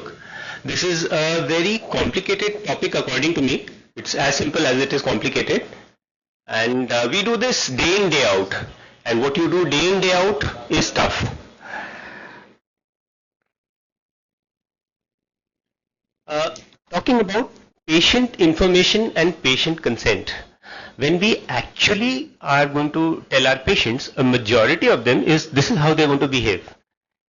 work. This is a very complicated topic according to me. It's as simple as it is complicated. And we do this day in, day out. And what you do day in, day out is tough. Talking about patient information and patient consent. When we actually are going to tell our patients, a majority of them is this is how they're going to behave.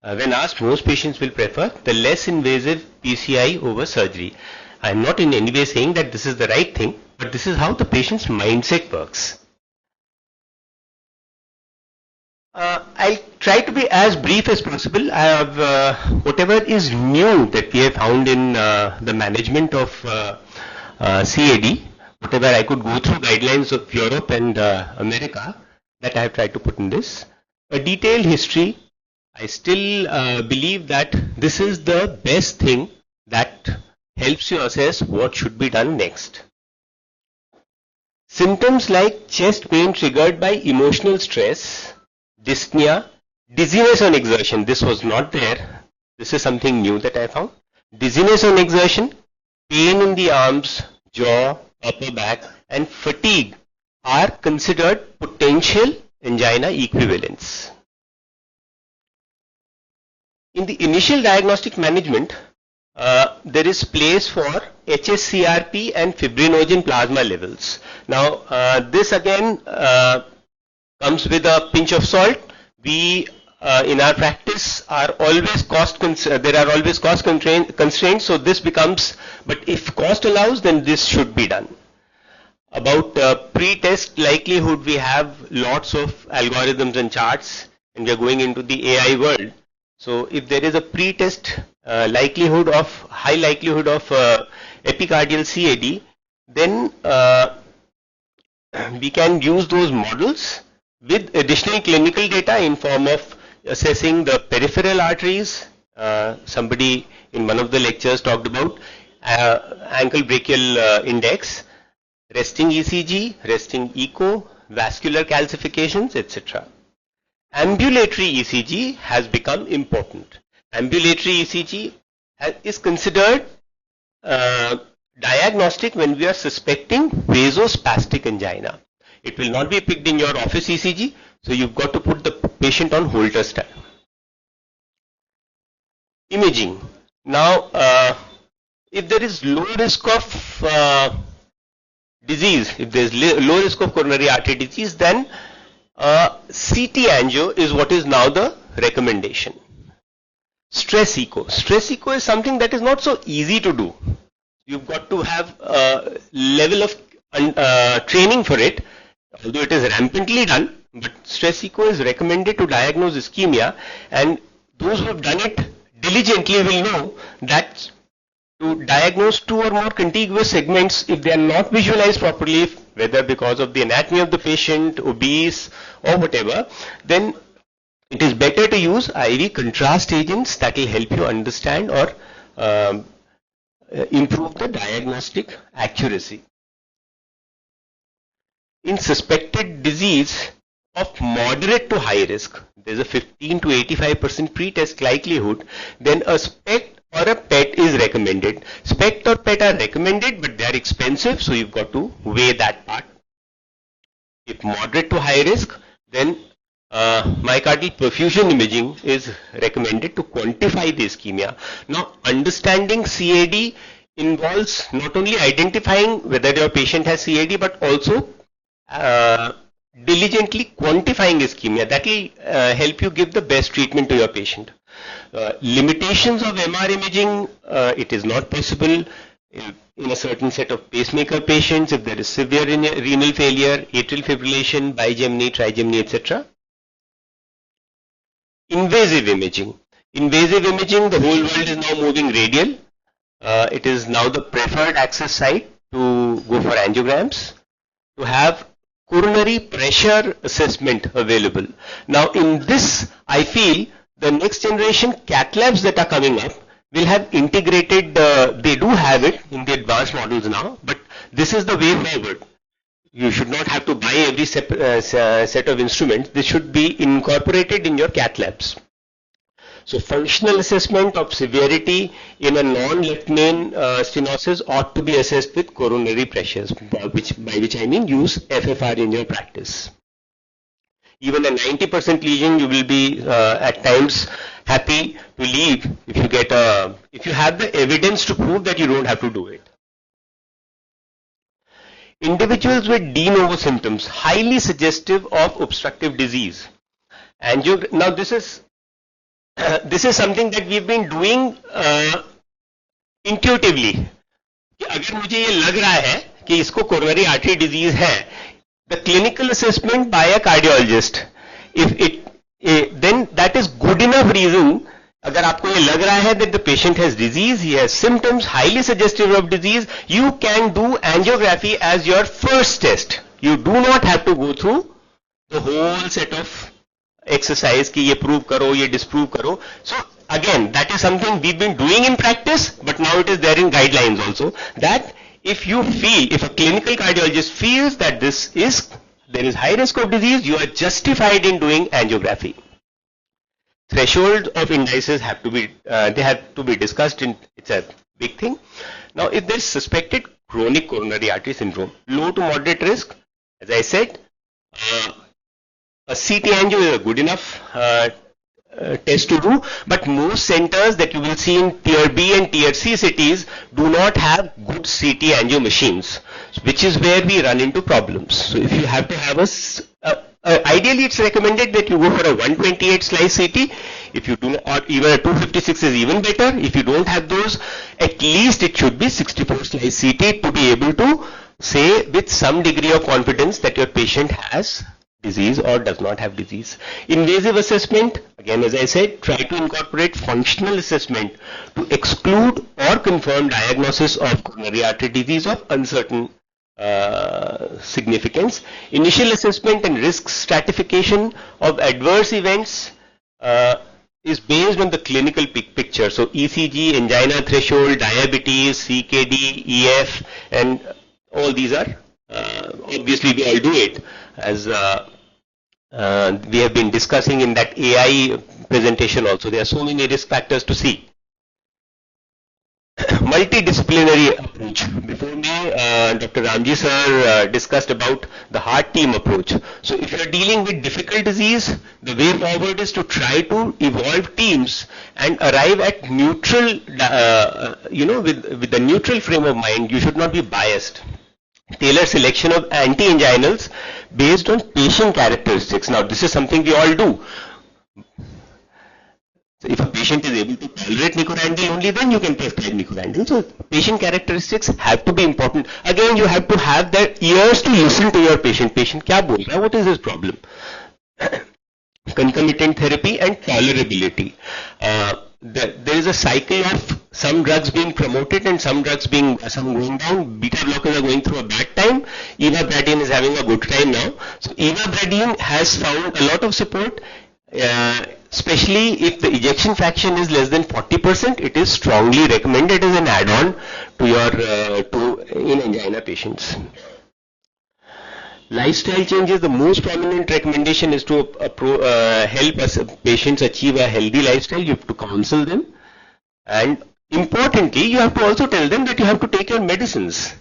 When asked, most patients will prefer the less invasive PCI over surgery. I'm not in any way saying that this is the right thing, but this is how the patient's mindset works. I'll try to be as brief as possible. I have whatever is new that we have found in the management of CAD, whatever I could go through guidelines of Europe and America, that I have tried to put in this. A detailed history. I still believe that this is the best thing that helps you assess what should be done next. Symptoms like chest pain triggered by emotional stress, dyspnea, dizziness on exertion. This was not there. This is something new that I found. Dizziness on exertion, pain in the arms, jaw, upper back, and fatigue are considered potential angina equivalents. In the initial diagnostic management, there is place for hsCRP and fibrinogen plasma levels. Now, this again comes with a pinch of salt. We in our practice are always there are always cost constraints, so this becomes, but if cost allows, then this should be done. About pre-test likelihood, we have lots of algorithms and charts, and we are going into the AI world. So if there is a pre-test likelihood of high likelihood of epicardial CAD, then we can use those models with additional clinical data in form of assessing the peripheral arteries. Somebody in one of the lectures talked about ankle brachial index, resting ECG, resting echo, vascular calcifications, etc. Ambulatory ECG has become important. Ambulatory ECG is considered diagnostic when we are suspecting vasospastic angina. It will not be picked in your office ECG, so you've got to put the patient on Holter style. Imaging. Now, if there is low risk of disease, if there is low risk of coronary artery disease, then CT angio is what is now the recommendation. Stress echo. Stress echo is something that is not so easy to do. You've got to have a level of training for it, although it is rampantly done. But stress echo is recommended to diagnose ischemia, and those who have done it diligently will know that to diagnose two or more contiguous segments, if they are not visualized properly, whether because of the anatomy of the patient, obese or whatever, then it is better to use IV contrast agents that will help you understand or improve the diagnostic accuracy. In suspected disease of moderate to high risk, there is a 15 to 85% pre-test likelihood, then a SPECT or a PET is recommended. SPECT or PET are recommended, but they are expensive, so you've got to weigh that part. If moderate to high risk, then myocardial perfusion imaging is recommended to quantify the ischemia. Now, understanding CAD involves not only identifying whether your patient has CAD, but also diligently quantifying ischemia. That will help you give the best treatment to your patient. Limitations of MR imaging, it is not possible in a certain set of pacemaker patients if there is severe renal failure, atrial fibrillation, bigeminy, trigeminy, etc. Invasive imaging. Invasive imaging, the whole world is now moving radial. It is now the preferred access site to go for angiograms, to have coronary pressure assessment available. Now in this, I feel the next generation cath labs that are coming up will have integrated, they do have it in the advanced models now, but this is the way forward. You should not have to buy every set of instruments. This should be incorporated in your cath labs. So functional assessment of severity in a non-left main stenosis ought to be assessed with coronary pressures, by which I mean use FFR in your practice. Even a 90% lesion, you will be at times happy to leave if you have the evidence to prove that you don't have to do it. Individuals with de novo symptoms, highly suggestive of obstructive disease. Now this is something that we've been doing intuitively. अगर मुझे ये लग रहा है कि इसको coronary artery disease है, the clinical assessment by a cardiologist, then that is good enough reason. अगर आपको ये लग रहा है that the patient has disease, he has symptoms highly suggestive of disease, you can do angiography as your first test. You do not have to go through the whole set of exercise कि ये prove करो, ये disprove करो. So again, that is something we've been doing in practice, but now it is there in guidelines also, that if a clinical cardiologist feels that there is high risk of disease, you are justified in doing angiography. Threshold of indices have to be discussed. It's a big thing. Now, if there is suspected chronic coronary artery syndrome, low to moderate risk, as I said, a CT angio is a good enough test to do, but most centers that you will see in tier B and tier C cities do not have good CT angio machines, which is where we run into problems. So if you have to have ideally it's recommended that you go for a 128 slice CT. If you do not, or even a 256 is even better. If you don't have those, at least it should be 64 slice CT to be able to say with some degree of confidence that your patient has disease or does not have disease. Invasive assessment, again as I said, try to incorporate functional assessment to exclude or confirm diagnosis of coronary artery disease of uncertain significance. Initial assessment and risk stratification of adverse events is based on the clinical picture. So ECG, angina threshold, diabetes, CKD, EF, and all these are obviously we all do it, as we have been discussing in that AI presentation also. There are so many risk factors to see. Multidisciplinary approach. Before me, Dr. Ramji sir discussed about the heart team approach. So if you are dealing with difficult disease, the way forward is to try to evolve teams and arrive at neutral, with the neutral frame of mind. You should not be biased. Tailor selection of anti-anginals based on patient characteristics. Now this is something we all do. So if a patient is able to tolerate nicorandil only, then you can prescribe nicorandil. So patient characteristics have to be important. Again, you have to have the ears to listen to your patient. Patient क्या बोल रहा है? What is his problem? Concomitant therapy and tolerability. There is a cycle of some drugs being promoted and some going down. Beta blockers are going through a bad time. Ivabradine is having a good time now. So ivabradine has found a lot of support. Especially if the ejection fraction is less than 40%, it is strongly recommended as an add-on to your in angina patients. Lifestyle changes. The most prominent recommendation is to help patients achieve a healthy lifestyle. You have to counsel them, and importantly, you have to also tell them that you have to take your medicines.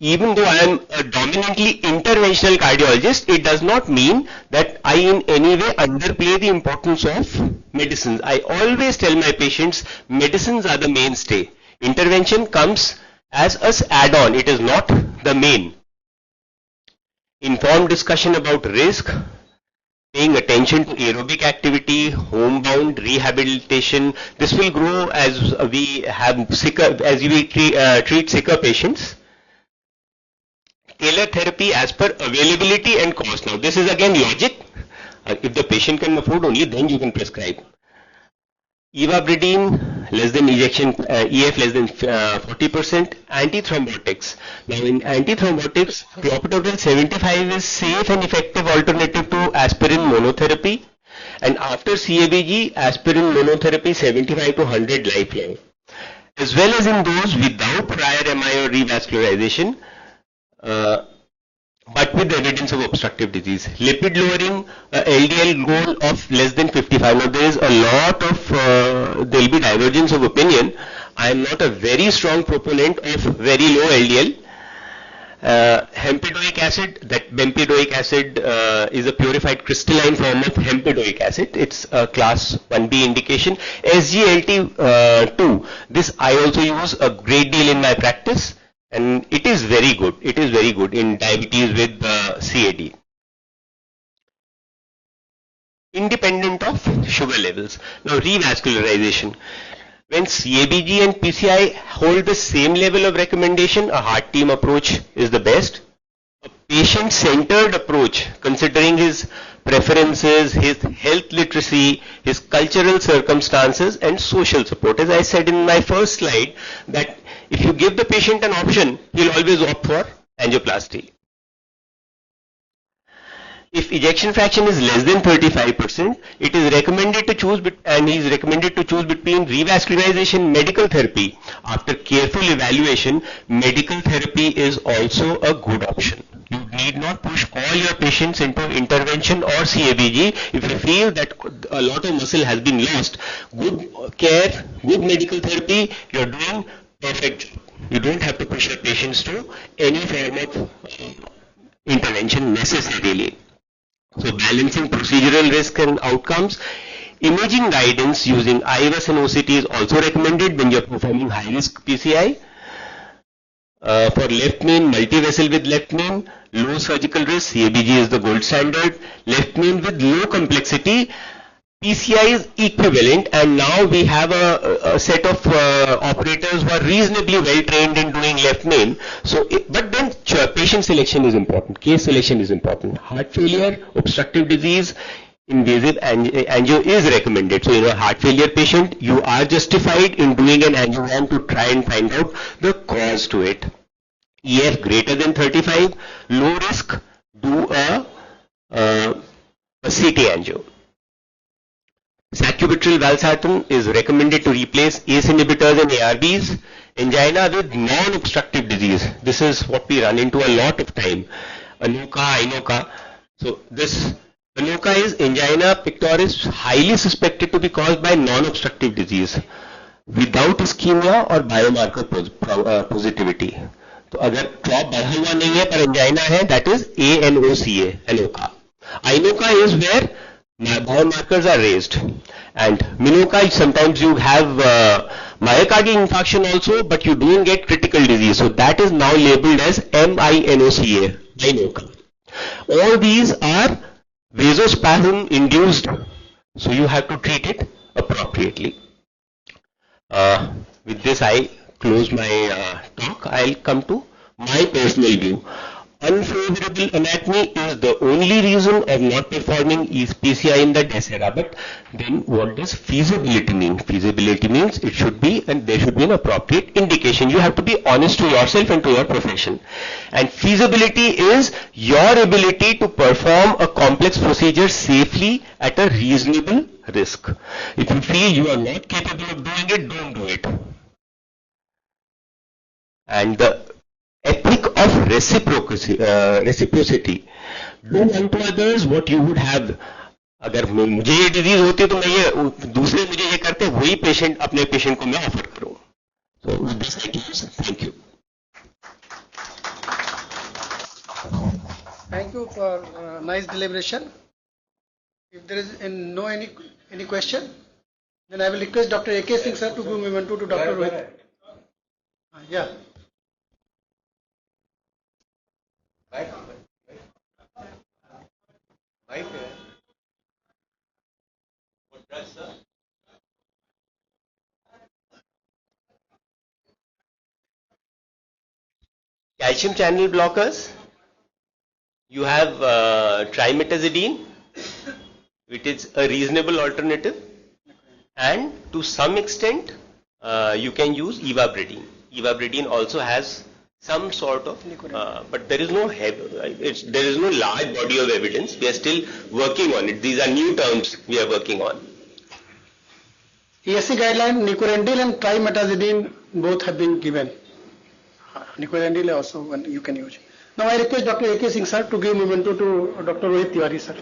Even though I am a dominantly interventional cardiologist, it does not mean that I in any way underplay the importance of medicines. I always tell my patients, medicines are the mainstay. Intervention comes as an add-on. It is not the main. Informed discussion about risk, paying attention to aerobic activity, homebound rehabilitation. This will grow as we treat sicker patients. Tailor therapy as per availability and cost. Now this is again logic. If the patient can afford only, then you can prescribe. Ivabradine less than ejection, EF less than 40%. Antithrombotics. Now in antithrombotics, clopidogrel 75 is safe and effective alternative to aspirin monotherapy. And after CABG, aspirin monotherapy 75 to 100 lifeline. As well as in those without prior MI or revascularization, but with evidence of obstructive disease. Lipid lowering, LDL goal of less than 55. Now there is a lot of, there will be divergence of opinion. I am not a very strong proponent of very low LDL. Hempidoic acid, that bempedoic acid is a purified crystalline form of hempidoic acid. It's a class 1B indication. SGLT2, this I also use a great deal in my practice, and it is very good. It is very good in diabetes with CAD. Independent of sugar levels. Now revascularization. When CABG and PCI hold the same level of recommendation, a heart team approach is the best. A patient-centered approach, considering his preferences, his health literacy, his cultural circumstances, and social support. As I said in my first slide, that if you give the patient an option, he'll always opt for angioplasty. If ejection fraction is less than 35%, it is recommended to choose, and he is recommended to choose between revascularization, medical therapy. After careful evaluation, medical therapy is also a good option. You need not push all your patients into intervention or CABG. If you feel that a lot of muscle has been lost, good care, good medical therapy, you are doing perfect job. You don't have to push your patients to any form of intervention necessarily. So balancing procedural risk and outcomes. Imaging guidance using IVUS and OCT is also recommended when you are performing high risk PCI. For left main, multi-vessel with left main, low surgical risk, CABG is the gold standard. Left main with low complexity, PCI is equivalent, and now we have a set of operators who are reasonably well trained in doing left main. So, but then patient selection is important, case selection is important. Heart failure, obstructive disease, invasive angio is recommended. So in a heart failure patient, you are justified in doing an angiogram to try and find out the cause to it. EF greater than 35, low risk, do a CT angio. Sacubitril valsartan is recommended to replace ACE inhibitors and ARBs. Angina with non-obstructive disease. This is what we run into a lot of time. ANOCA, INOCA. So this ANOCA is angina pectoris highly suspected to be caused by non-obstructive disease without ischemia or biomarker positivity. तो अगर clot बढ़ा हुआ नहीं है पर angina है, that is ANOCA, ANOCA. INOCA is where biomarkers are raised, and MINOCA sometimes you have myocardial infarction also, but you don't get critical disease, so that is now labeled as MINOCA, MINOCA. All these are vasospasm induced, so you have to treat it appropriately. With this I close my talk. I'll come to my personal view. Unfavorable anatomy is the only reason of not performing PCI in the DESERA. But then what does feasibility mean? Feasibility means it should be, and there should be an appropriate indication. You have to be honest to yourself and to your profession. And feasibility is your ability to perform a complex procedure safely at a reasonable risk. If you feel you are not capable of doing it, don't do it. And the ethic of reciprocity. Do unto others what you would have. अगर मुझे ये disease होती तो मैं ये दूसरे मुझे ये करते, वही पेशेंट अपने पेशेंट को मैं ऑफर करूं. So this I close. Thank you. Thank you for nice deliberation. If there is any question, then I will request Dr. A.K. Singh sir to give memento to Dr. Rohit. Yeah. Calcium channel blockers. You have trimetazidine, which is a reasonable alternative, and to some extent you can use ivabradine. Ivabradine also has some sort of, but there is no large body of evidence. We are still working on it. These are new terms we are working on. ESC guideline, nicorandil and trimetazidine both have been given. Nicorandil also one you can use. Now I request Dr. A.K. Singh sir to give memento to Dr. Rohit Tiwari sir.